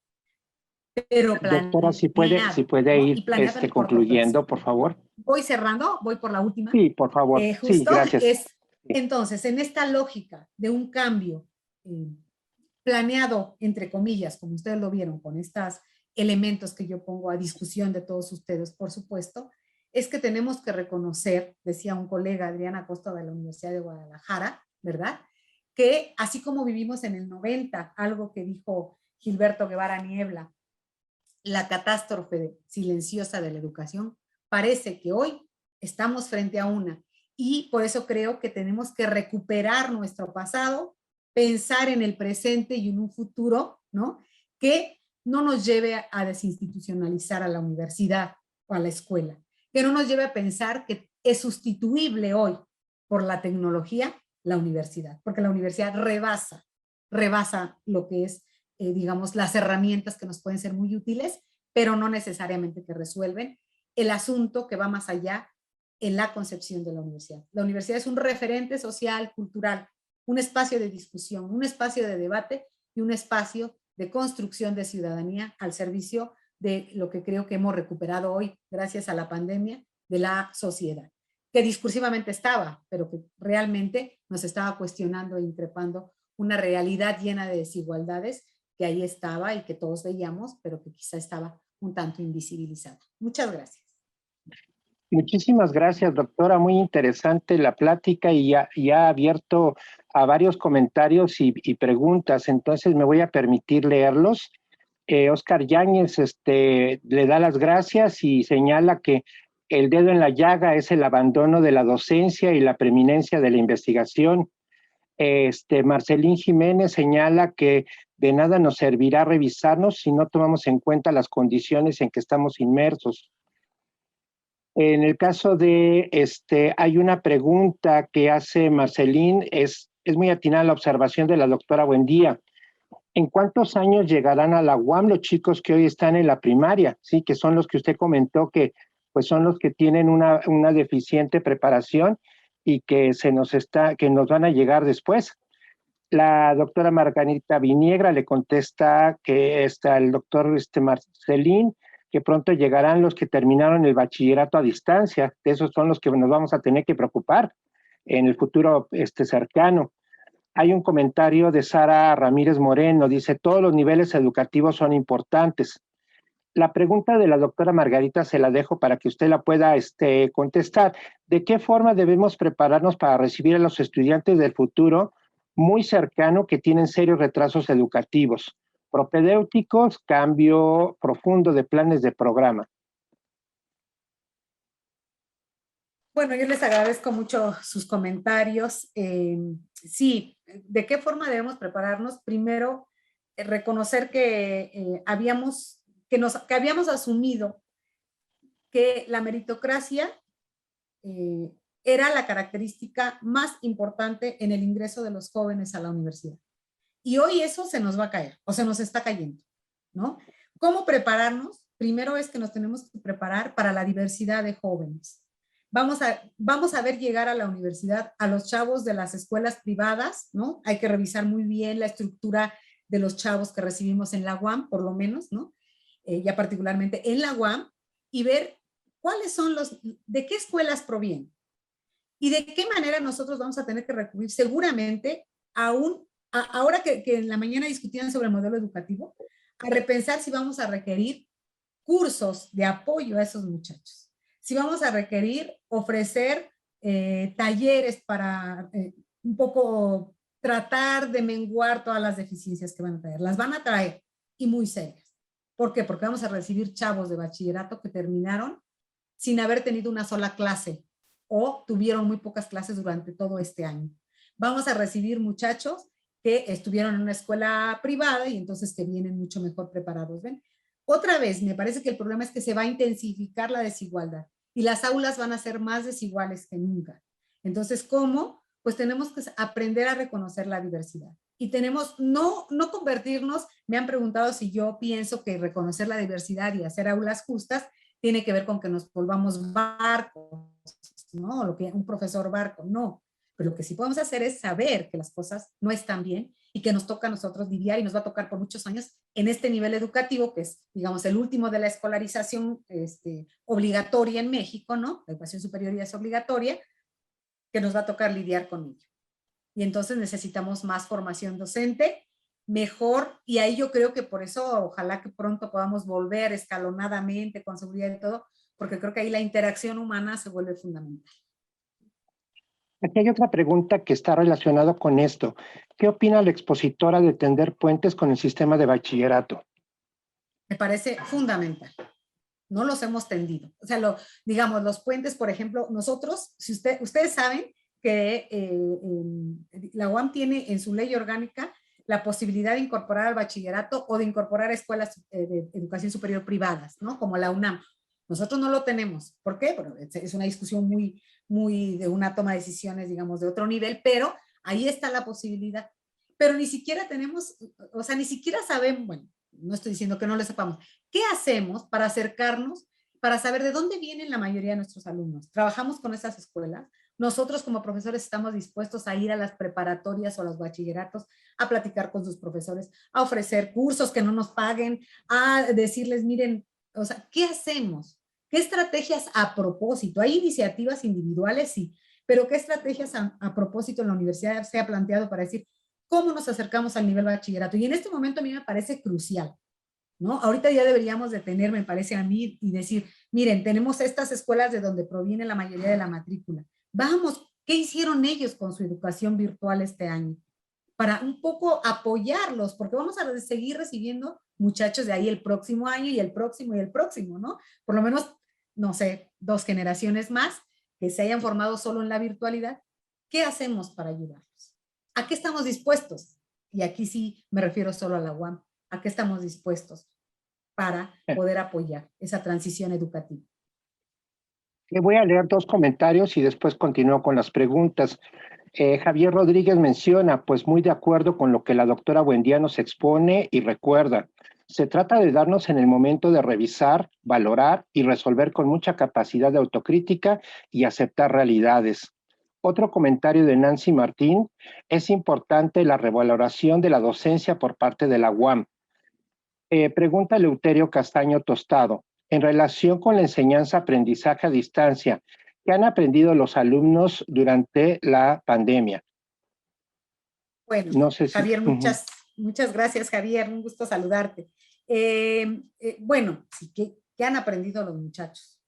pero Doctora, si puede ¿no? ir concluyendo, por favor. Voy cerrando, voy por la última. Sí, por favor. Justo sí, gracias. Entonces, en esta lógica de un cambio planeado, entre comillas, como ustedes lo vieron, con estos elementos que yo pongo a discusión de todos ustedes, por supuesto, es que tenemos que reconocer, decía un colega, Adriana Costa de la Universidad de Guadalajara, ¿verdad? Que así como vivimos en el 90, algo que dijo Gilberto Guevara Niebla, la catástrofe silenciosa de la educación, parece que hoy estamos frente a una. Y por eso creo que tenemos que recuperar nuestro pasado, pensar en el presente y en un futuro, ¿no? Que no nos lleve a desinstitucionalizar a la universidad o a la escuela, que no nos lleve a pensar que es sustituible hoy por la tecnología la universidad, porque la universidad rebasa lo que es, digamos, las herramientas que nos pueden ser muy útiles, pero no necesariamente que resuelven el asunto que va más allá en la concepción de la universidad. La universidad es un referente social, cultural, un espacio de discusión, un espacio de debate y un espacio de construcción de ciudadanía al servicio de lo que creo que hemos recuperado hoy, gracias a la pandemia, de la sociedad, que discursivamente estaba, pero que realmente nos estaba cuestionando e increpando una realidad llena de desigualdades que ahí estaba y que todos veíamos, pero que quizá estaba un tanto invisibilizada. Muchas gracias. Muchísimas gracias, doctora. Muy interesante la plática y ya ha abierto a varios comentarios y preguntas, entonces me voy a permitir leerlos. Oscar Yáñez le da las gracias y señala que el dedo en la llaga es el abandono de la docencia y la preeminencia de la investigación. Marcelín Jiménez señala que de nada nos servirá revisarnos si no tomamos en cuenta las condiciones en que estamos inmersos. En el caso de, hay una pregunta que hace Marcelín, es muy atinada la observación de la doctora Buendía. ¿En cuántos años llegarán a la UAM los chicos que hoy están en la primaria? Sí, que son los que usted comentó que pues son los que tienen una deficiente preparación y que nos van a llegar después. La doctora Margarita Viniegra le contesta que el doctor Marcelín, que pronto llegarán los que terminaron el bachillerato a distancia. De esos son los que nos vamos a tener que preocupar en el futuro cercano. Hay un comentario de Sara Ramírez Moreno, dice, todos los niveles educativos son importantes. La pregunta de la doctora Margarita se la dejo para que usted la pueda contestar. ¿De qué forma debemos prepararnos para recibir a los estudiantes del futuro muy cercano que tienen serios retrasos educativos? propedéuticos, cambio profundo de planes de programa. Bueno, yo les agradezco mucho sus comentarios. Sí, ¿de qué forma debemos prepararnos? Primero, reconocer que habíamos asumido que la meritocracia era la característica más importante en el ingreso de los jóvenes a la universidad. Y hoy eso se nos va a caer, o se nos está cayendo, ¿no? ¿Cómo prepararnos? Primero es que nos tenemos que preparar para la diversidad de jóvenes. Vamos a ver llegar a la universidad a los chavos de las escuelas privadas, ¿no? Hay que revisar muy bien la estructura de los chavos que recibimos en la UAM, por lo menos, ¿no? Ya particularmente en la UAM, y ver cuáles son de qué escuelas provienen y de qué manera nosotros vamos a tener que recurrir seguramente ahora que en la mañana discutían sobre el modelo educativo, a repensar si vamos a requerir cursos de apoyo a esos muchachos, si vamos a requerir ofrecer talleres para un poco tratar de menguar todas las deficiencias que van a traer. Las van a traer y muy serias. ¿Por qué? Porque vamos a recibir chavos de bachillerato que terminaron sin haber tenido una sola clase o tuvieron muy pocas clases durante todo este año. Vamos a recibir muchachos que estuvieron en una escuela privada y entonces que vienen mucho mejor preparados. ¿Ven? Otra vez, me parece que el problema es que se va a intensificar la desigualdad y las aulas van a ser más desiguales que nunca. Entonces, ¿cómo? Pues tenemos que aprender a reconocer la diversidad. Y tenemos, no convertirnos, me han preguntado si yo pienso que reconocer la diversidad y hacer aulas justas tiene que ver con que nos volvamos barcos, ¿no? Lo que un profesor barco, no. Pero lo que sí podemos hacer es saber que las cosas no están bien y que nos toca a nosotros lidiar y nos va a tocar por muchos años en este nivel educativo, que es, digamos, el último de la escolarización obligatoria en México, ¿no? La educación superior ya es obligatoria, que nos va a tocar lidiar con ello. Y entonces necesitamos más formación docente, mejor, y ahí yo creo que por eso ojalá que pronto podamos volver escalonadamente con seguridad y todo, porque creo que ahí la interacción humana se vuelve fundamental. Aquí hay otra pregunta que está relacionada con esto. ¿Qué opina la expositora de tender puentes con el sistema de bachillerato? Me parece fundamental. No los hemos tendido. O sea, digamos, los puentes, por ejemplo, nosotros, si ustedes saben que la UAM tiene en su ley orgánica la posibilidad de incorporar al bachillerato o de incorporar escuelas de educación superior privadas, ¿no? Como la UNAM. Nosotros no lo tenemos. ¿Por qué? Bueno, es una discusión muy de una toma de decisiones, digamos, de otro nivel, pero ahí está la posibilidad. Pero ni siquiera tenemos, o sea, ni siquiera sabemos, bueno, no estoy diciendo que no lo sepamos, ¿qué hacemos para acercarnos, para saber de dónde vienen la mayoría de nuestros alumnos? Trabajamos con esas escuelas. Nosotros como profesores estamos dispuestos a ir a las preparatorias o a los bachilleratos, a platicar con sus profesores, a ofrecer cursos que no nos paguen, a decirles, miren, o sea, ¿qué hacemos? ¿Qué estrategias a propósito? Hay iniciativas individuales, sí, pero ¿qué estrategias a propósito en la universidad se ha planteado para decir cómo nos acercamos al nivel bachillerato? Y en este momento a mí me parece crucial, ¿no? Ahorita ya deberíamos de tener, me parece a mí, y decir, miren, tenemos estas escuelas de donde proviene la mayoría de la matrícula. Vamos, ¿qué hicieron ellos con su educación virtual este año? Para un poco apoyarlos, porque vamos a seguir recibiendo muchachos de ahí el próximo año y el próximo y el próximo, ¿no? Por lo menos, no sé, 2 generaciones más que se hayan formado solo en la virtualidad. ¿Qué hacemos para ayudarlos? ¿A qué estamos dispuestos? Y aquí sí me refiero solo a la UAM. ¿A qué estamos dispuestos para poder apoyar esa transición educativa? Le voy a leer 2 comentarios y después continúo con las preguntas. Javier Rodríguez menciona, pues muy de acuerdo con lo que la doctora Buendía nos expone y recuerda. Se trata de darnos en el momento de revisar, valorar y resolver con mucha capacidad de autocrítica y aceptar realidades. Otro comentario de Nancy Martín, es importante la revaloración de la docencia por parte de la UAM. Pregunta Eleuterio Castaño Tostado, en relación con la enseñanza-aprendizaje a distancia, ¿qué han aprendido los alumnos durante la pandemia? Bueno, No sé si... Javier, muchas gracias, Javier. Un gusto saludarte. Bueno, sí, ¿qué han aprendido los muchachos?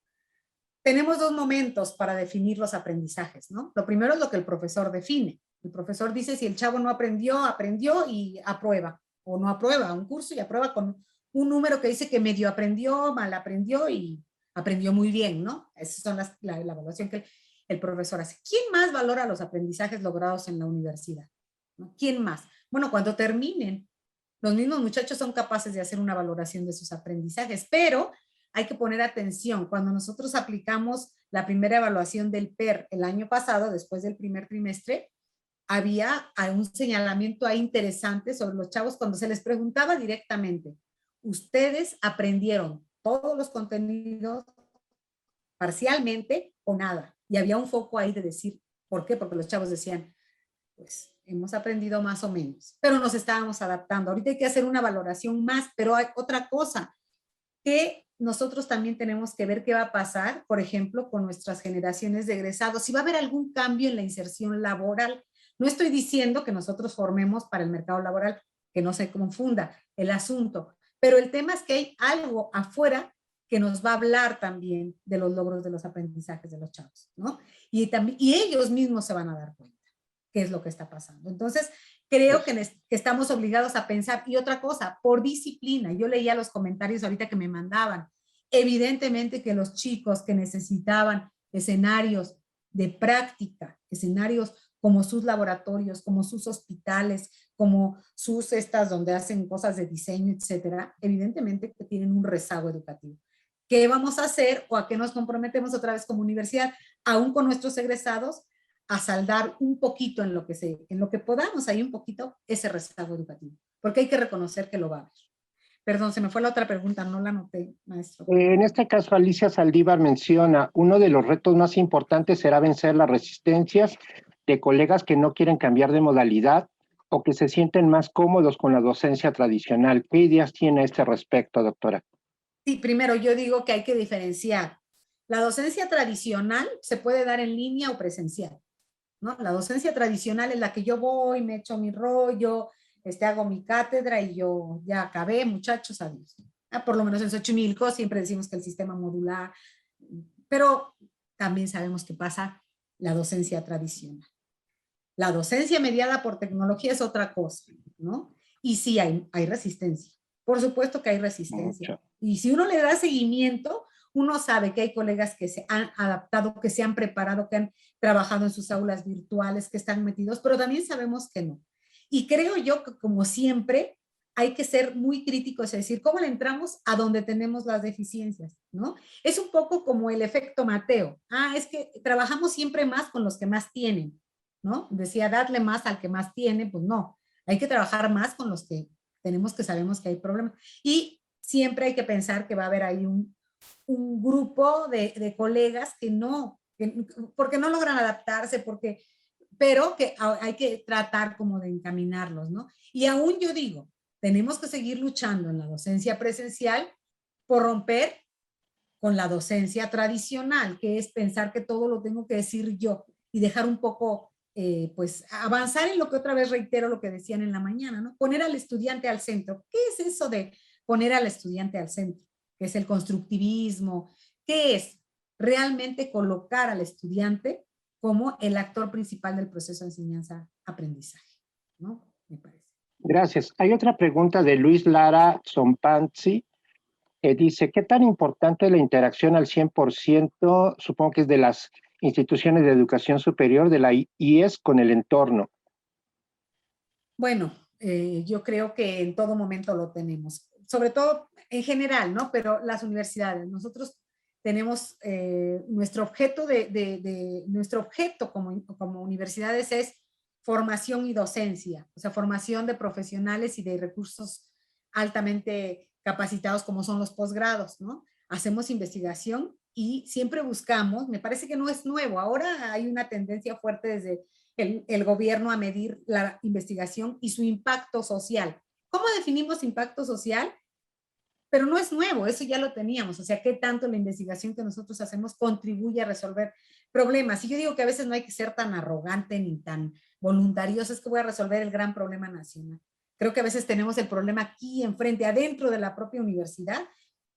Tenemos 2 momentos para definir los aprendizajes, ¿no? Lo primero es lo que el profesor define. El profesor dice si el chavo no aprendió, aprendió y aprueba o no aprueba un curso y aprueba con un número que dice que medio aprendió, mal aprendió y aprendió muy bien, ¿no? Esas son la evaluación que el profesor hace. ¿Quién más valora los aprendizajes logrados en la universidad? ¿No? ¿Quién más? Bueno, cuando terminen, los mismos muchachos son capaces de hacer una valoración de sus aprendizajes, pero hay que poner atención. Cuando nosotros aplicamos la primera evaluación del PER el año pasado, después del primer trimestre, había un señalamiento ahí interesante sobre los chavos cuando se les preguntaba directamente, ¿ustedes aprendieron todos los contenidos parcialmente o nada? Y había un foco ahí de decir, ¿por qué? Porque los chavos decían, pues hemos aprendido más o menos, pero nos estábamos adaptando. Ahorita hay que hacer una valoración más, pero hay otra cosa que nosotros también tenemos que ver qué va a pasar, por ejemplo, con nuestras generaciones de egresados, si va a haber algún cambio en la inserción laboral. No estoy diciendo que nosotros formemos para el mercado laboral, que no se confunda el asunto, pero el tema es que hay algo afuera que nos va a hablar también de los logros de los aprendizajes de los chavos, ¿no? Y ellos mismos se van a dar cuenta qué es lo que está pasando. Entonces, creo que estamos obligados a pensar. Y otra cosa, por disciplina, yo leía los comentarios ahorita que me mandaban, evidentemente que los chicos que necesitaban escenarios de práctica, escenarios como sus laboratorios, como sus hospitales, como sus estas donde hacen cosas de diseño, etcétera, evidentemente que tienen un rezago educativo. ¿Qué vamos a hacer o a qué nos comprometemos otra vez como universidad, aún con nuestros egresados, a saldar un poquito en lo que podamos, hay un poquito ese rezago educativo, porque hay que reconocer que lo va a haber. Perdón, se me fue la otra pregunta, no la anoté, maestro. En este caso, Alicia Saldívar menciona, uno de los retos más importantes será vencer las resistencias de colegas que no quieren cambiar de modalidad o que se sienten más cómodos con la docencia tradicional. ¿Qué ideas tiene a este respecto, doctora? Sí, primero yo digo que hay que diferenciar. La docencia tradicional se puede dar en línea o presencial, ¿no? La docencia tradicional es la que yo voy, me echo mi rollo, hago mi cátedra y yo ya acabé, muchachos, adiós. Por lo menos en Xochimilco siempre decimos que el sistema modular, pero también sabemos que pasa la docencia tradicional. La docencia mediada por tecnología es otra cosa, ¿no? Y sí hay resistencia. Por supuesto que hay resistencia. Mucho. Y si uno le da seguimiento, uno sabe que hay colegas que se han adaptado, que se han preparado, que han trabajado en sus aulas virtuales, que están metidos, pero también sabemos que no. Y creo yo que como siempre hay que ser muy críticos, es decir, ¿cómo le entramos a donde tenemos las deficiencias? ¿No? Es un poco como el efecto Mateo. Es que trabajamos siempre más con los que más tienen, ¿no? Decía, darle más al que más tiene, pues no. Hay que trabajar más con los que tenemos, que sabemos que hay problemas. Y siempre hay que pensar que va a haber ahí un grupo de colegas que no, porque no logran adaptarse, pero que hay que tratar como de encaminarlos, ¿no? Y aún yo digo, tenemos que seguir luchando en la docencia presencial por romper con la docencia tradicional, que es pensar que todo lo tengo que decir yo y dejar un poco, pues, avanzar en lo que otra vez reitero lo que decían en la mañana, ¿no? Poner al estudiante al centro. ¿Qué es eso de poner al estudiante al centro? ¿Qué es el constructivismo? ¿Qué es realmente colocar al estudiante como el actor principal del proceso de enseñanza-aprendizaje? ¿No? Me parece. Gracias. Hay otra pregunta de Luis Lara Zompanzi. Dice, ¿qué tan importante es la interacción al 100%, supongo que es de las instituciones de educación superior, de la IES, con el entorno? Bueno, yo creo que en todo momento lo tenemos, sobre todo en general, ¿no? Pero las universidades, nosotros tenemos nuestro objeto nuestro objeto como universidades es formación y docencia, o sea, formación de profesionales y de recursos altamente capacitados como son los posgrados, ¿no? Hacemos investigación y siempre buscamos, me parece que no es nuevo, ahora hay una tendencia fuerte desde el gobierno a medir la investigación y su impacto social. ¿Cómo definimos impacto social? Pero no es nuevo, eso ya lo teníamos. O sea, ¿qué tanto la investigación que nosotros hacemos contribuye a resolver problemas? Y yo digo que a veces no hay que ser tan arrogante ni tan voluntarioso, es que voy a resolver el gran problema nacional. Creo que a veces tenemos el problema aquí enfrente, adentro de la propia universidad,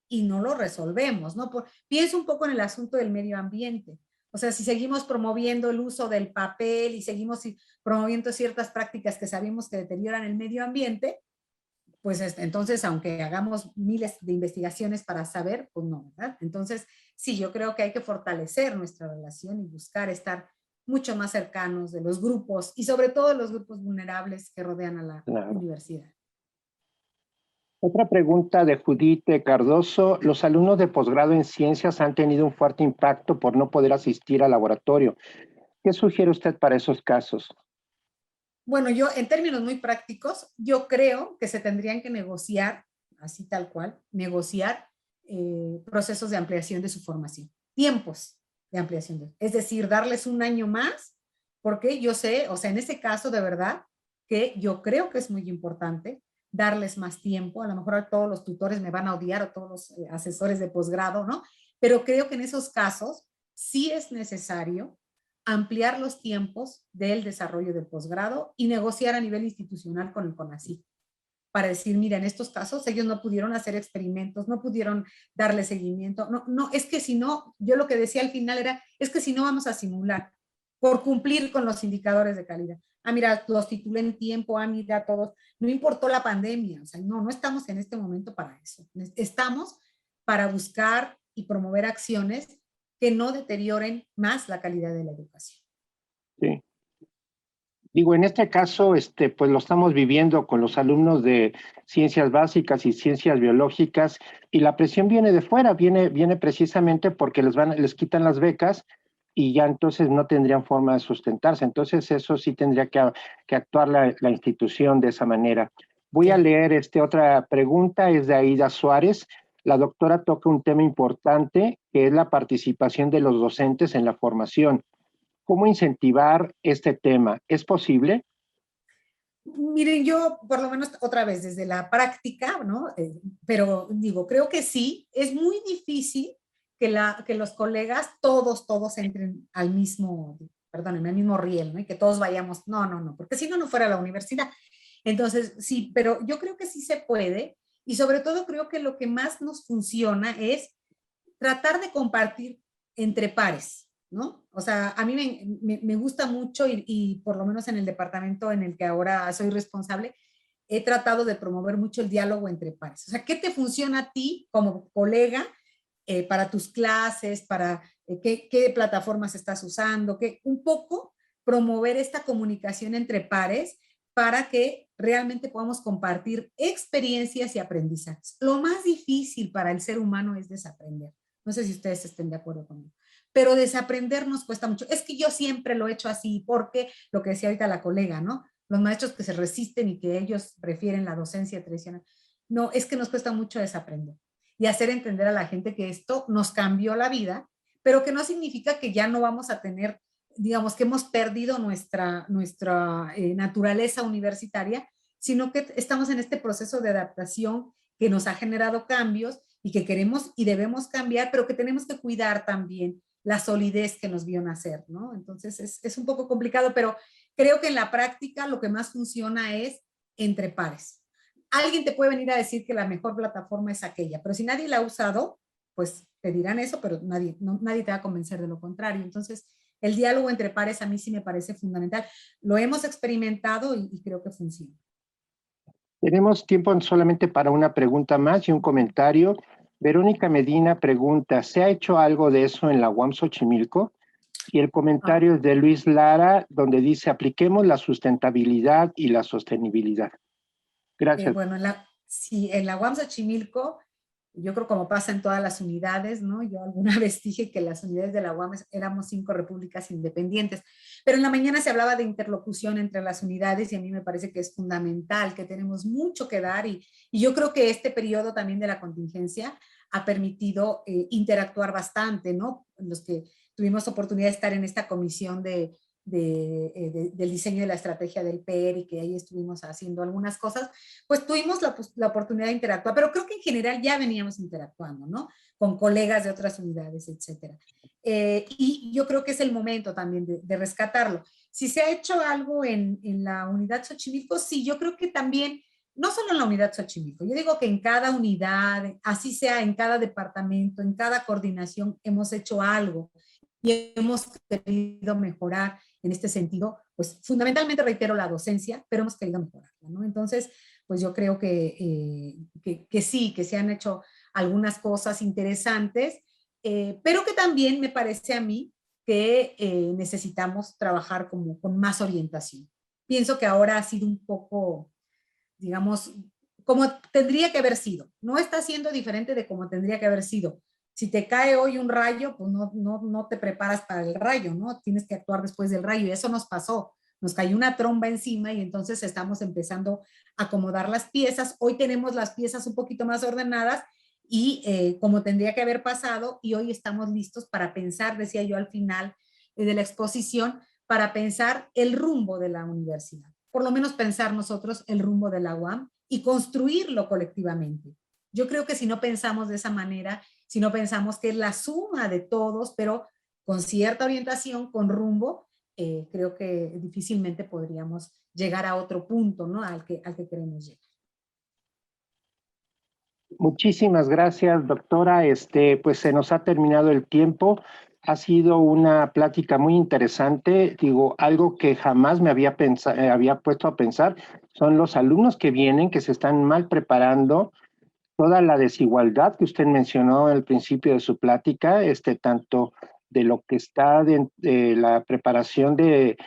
y no lo resolvemos, ¿no? Pienso un poco en el asunto del medio ambiente. O sea, si seguimos promoviendo el uso del papel y seguimos promoviendo ciertas prácticas que sabemos que deterioran el medio ambiente, pues entonces, aunque hagamos miles de investigaciones para saber, pues no, ¿verdad? Entonces, sí, yo creo que hay que fortalecer nuestra relación y buscar estar mucho más cercanos de los grupos y sobre todo los grupos vulnerables que rodean a la Claro. universidad. Otra pregunta de Judith Cardoso. Los alumnos de posgrado en ciencias han tenido un fuerte impacto por no poder asistir al laboratorio. ¿Qué sugiere usted para esos casos? Bueno, yo en términos muy prácticos, yo creo que se tendrían que negociar, así tal cual, negociar procesos de ampliación de su formación, tiempos de ampliación, es decir, darles un año más, porque yo sé, o sea, en este caso de verdad, que yo creo que es muy importante darles más tiempo, a lo mejor a todos los tutores me van a odiar o todos los asesores de posgrado, ¿no? Pero creo que en esos casos sí es necesario ampliar los tiempos del desarrollo del posgrado y negociar a nivel institucional con el CONACYT para decir, mira, en estos casos ellos no pudieron hacer experimentos, no pudieron darle seguimiento. No, no, es que si no, yo lo que decía al final era, es que si no vamos a simular por cumplir con los indicadores de calidad. Ah, mira, los titulé en tiempo, ah, mira, todos. No importó la pandemia, o sea, no, no estamos en este momento para eso. Estamos para buscar y promover acciones que no deterioren más la calidad de la educación. Sí. Digo, en este caso, pues lo estamos viviendo con los alumnos de ciencias básicas y ciencias biológicas, y la presión viene de fuera, viene precisamente porque les quitan las becas y ya entonces no tendrían forma de sustentarse. Entonces, eso sí tendría que actuar la institución de esa manera. Voy a Claro. leer otra pregunta, es de Aida Suárez. La doctora toca un tema importante, que es la participación de los docentes en la formación. ¿Cómo incentivar este tema? ¿Es posible? Miren, yo por lo menos otra vez desde la práctica, ¿no? Pero digo, creo que sí, es muy difícil que los colegas todos entren al mismo, perdónenme, al mismo riel, ¿no? Y que todos vayamos, no, no, no, porque si no, no fuera la universidad. Entonces, sí, pero yo creo que sí se puede y sobre todo creo que lo que más nos funciona es tratar de compartir entre pares, ¿no? O sea, a mí me gusta mucho y por lo menos en el departamento en el que ahora soy responsable, he tratado de promover mucho el diálogo entre pares. O sea, ¿qué te funciona a ti como colega para tus clases, para qué plataformas estás usando, que un poco promover esta comunicación entre pares para que realmente podamos compartir experiencias y aprendizajes. Lo más difícil para el ser humano es desaprender. No sé si ustedes estén de acuerdo conmigo. Pero desaprender nos cuesta mucho. Es que yo siempre lo he hecho así, porque lo que decía ahorita la colega, ¿no? Los maestros que se resisten y que ellos prefieren la docencia tradicional. No, es que nos cuesta mucho desaprender y hacer entender a la gente que esto nos cambió la vida, pero que no significa que ya no vamos a tener, digamos, que hemos perdido nuestra naturaleza universitaria, sino que estamos en este proceso de adaptación que nos ha generado cambios y que queremos y debemos cambiar, pero que tenemos que cuidar también la solidez que nos vio nacer, ¿no? Entonces es un poco complicado, pero creo que en la práctica lo que más funciona es entre pares. Alguien te puede venir a decir que la mejor plataforma es aquella, pero si nadie la ha usado, pues te dirán eso, pero nadie te va a convencer de lo contrario. Entonces, el diálogo entre pares a mí sí me parece fundamental. Lo hemos experimentado y creo que funciona. Tenemos tiempo solamente para una pregunta más y un comentario. Verónica Medina pregunta, ¿se ha hecho algo de eso en la UAM Xochimilco? Y el Ah, comentario es de Luis Lara, donde dice, apliquemos la sustentabilidad y la sostenibilidad. Gracias. bueno, sí, en la UAM Xochimilco, yo creo como pasa en todas las unidades, ¿no? Yo alguna vez dije que las unidades de la UAM éramos 5 repúblicas independientes, pero en la mañana se hablaba de interlocución entre las unidades y a mí me parece que es fundamental, que tenemos mucho que dar y yo creo que este periodo también de la contingencia ha permitido interactuar bastante, ¿no? Los que tuvimos oportunidad de estar en esta comisión del diseño de la estrategia del PER y que ahí estuvimos haciendo algunas cosas, pues tuvimos la oportunidad de interactuar, pero creo que en general ya veníamos interactuando, ¿no? Con colegas de otras unidades, etcétera. Y yo creo que es el momento también de rescatarlo. Si se ha hecho algo en la unidad Xochimilco, sí, yo creo que también, no solo en la unidad Xochimilco, yo digo que en cada unidad, así sea en cada departamento, en cada coordinación, hemos hecho algo y hemos querido mejorar en este sentido, pues fundamentalmente reitero la docencia, pero hemos querido mejorarla, ¿no? Entonces, pues yo creo que sí, que se han hecho algunas cosas interesantes, pero que también me parece a mí que necesitamos trabajar como con más orientación. Pienso que ahora ha sido un poco, digamos, como tendría que haber sido. No está siendo diferente de como tendría que haber sido. Si te cae hoy un rayo, pues no te preparas para el rayo, ¿no? Tienes que actuar después del rayo. Y eso nos pasó. Nos cayó una tromba encima y entonces estamos empezando a acomodar las piezas. Hoy tenemos las piezas un poquito más ordenadas y como tendría que haber pasado, y hoy estamos listos para pensar, decía yo al final de la exposición, para pensar el rumbo de la universidad. Por lo menos pensar nosotros el rumbo de la UAM y construirlo colectivamente. Yo creo que si no pensamos de esa manera, si no pensamos que es la suma de todos, pero con cierta orientación, con rumbo, creo que difícilmente podríamos llegar a otro punto, ¿no? Al que queremos llegar. Muchísimas gracias, doctora. Pues se nos ha terminado el tiempo. Ha sido una plática muy interesante. Digo, algo que jamás me había puesto a pensar son los alumnos que vienen, que se están mal preparando. Toda la desigualdad que usted mencionó al principio de su plática, tanto de lo que está de la preparación de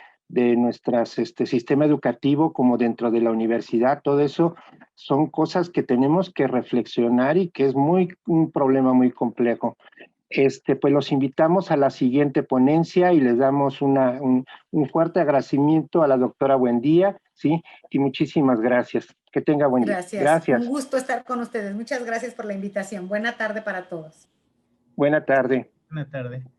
nuestro sistema educativo como dentro de la universidad, todo eso son cosas que tenemos que reflexionar y que es un problema muy complejo. Pues los invitamos a la siguiente ponencia y les damos un fuerte agradecimiento a la doctora Buendía, ¿sí? Y muchísimas gracias. Que tenga buen día. Gracias. Un Gracias. gusto estar con ustedes. Muchas gracias por la invitación. Buena tarde para todos. Buena tarde. Buena tarde.